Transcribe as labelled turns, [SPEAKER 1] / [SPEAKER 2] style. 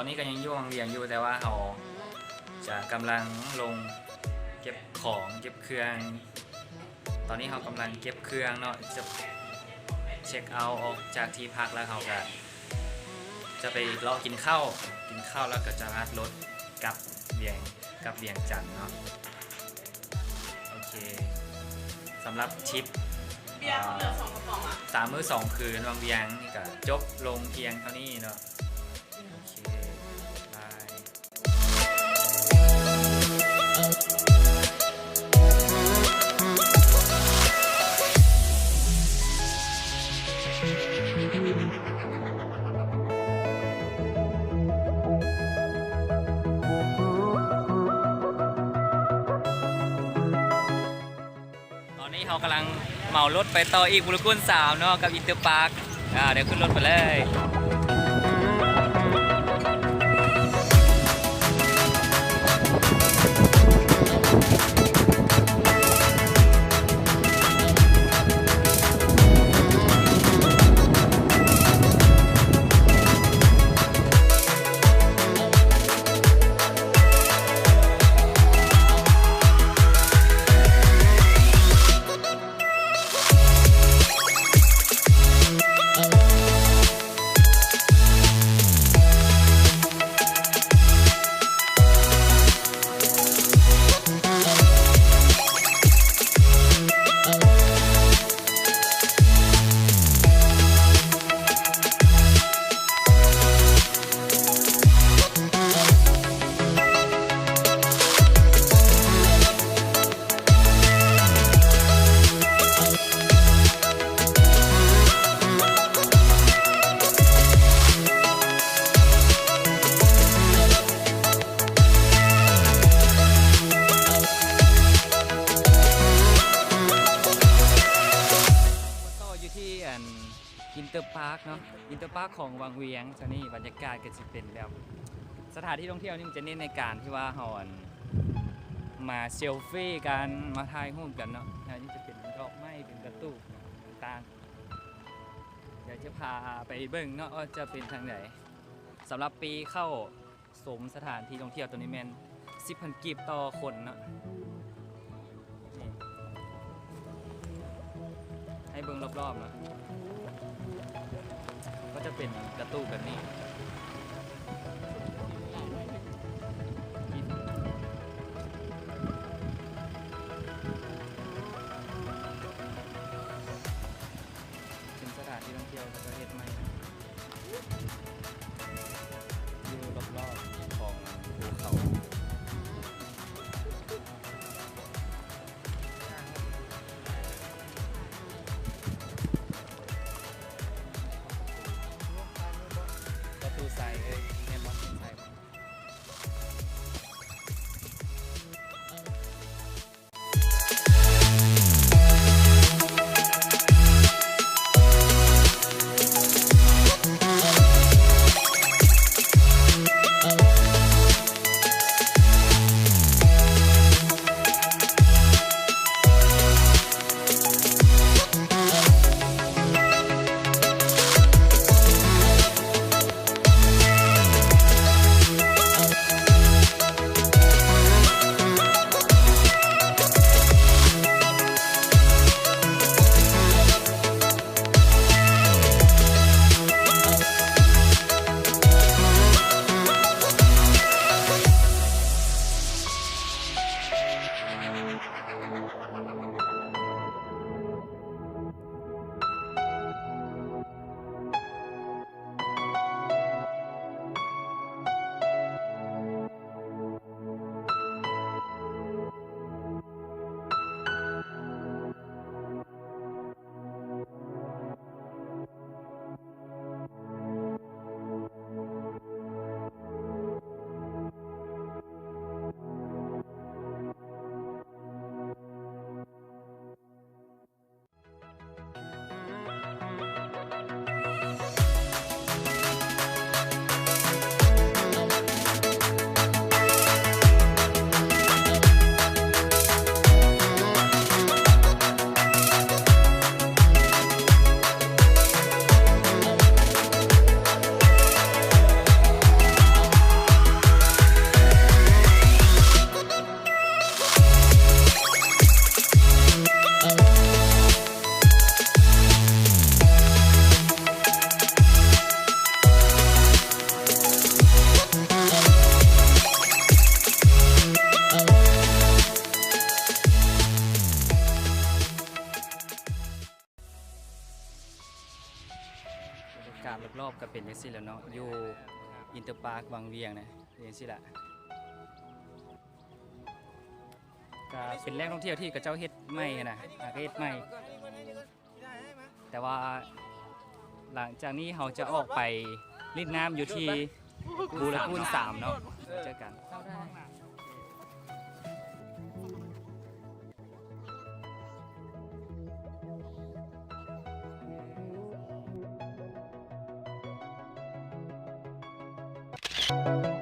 [SPEAKER 1] อนนี้ก็ยังยุ่งเรียนอยู่แต่ว่าเราจะกำลังลงเก็บของเก็บเครื่อง ตอนนี้เรากำลังเก็บเครื่องเนาะจะเช็คเอาท์ออกจากที่พักแล้วเราก็จะไปรอกินข้าวแล้วก็จะรัดรถกลับเวียงจันทน์เนาะโอเคสำหรับทริป
[SPEAKER 2] เบียร์เขาเหลือ2 กระป๋องอ่ะ
[SPEAKER 1] 3 มื้อ 2 คืนวังเวียงนี่ก็จบลงเพียงเท่านี้เนาะโอเคบายตอนนี้เขากำลังเหมารถไปต่ออีกบุรกุล3เนาะกับอินเตอร์พาร์คเดี๋ยวขึ้นรถไปเลยอินเตอร์พาร์คเนาะอินเตอร์พาร์คของวังเวียงจะนี่บรรยากาศก็จะเป็นแบบสถานที่ท่องเที่ยวนี่มันจะเน้นในการที่ว่าเรามาเซลฟี่กันมาถ่ายรูปกันเนาะอันนี้จะเป็นดอกไม้เป็นกระตุกต่างๆอยากจะพาไปเบิ่งเนาะว่าจะเป็นทางไหนสำหรับปีเข้าสมสถานที่ท่องเที่ยวตัวนี้แมน10,000 กีบต่อคนเนาะให้เบิ่งรอบๆเนาะก็จะเป็นกระตู้แบบนี้เป็นสถานที่ท่องเที่ยวประเทศใหม่อยู่รอบๆของภูเขา ก็เป็นจังซี่แหล้วเนาะอยู่อินเตอร์ปาร์ควังเวียงนะเป็นจังซี่ล่ะก็เป็นแหล่งท่องเที่ยวที่กระเจ้าเฮ็ดใหม่นะก็เฮ็ดใหม่แต่ว่าหลังจากนี้เราจะออกไปเล่นน้ำอยู่ที่บูรกูล3เนาะเจอกันเข้าได้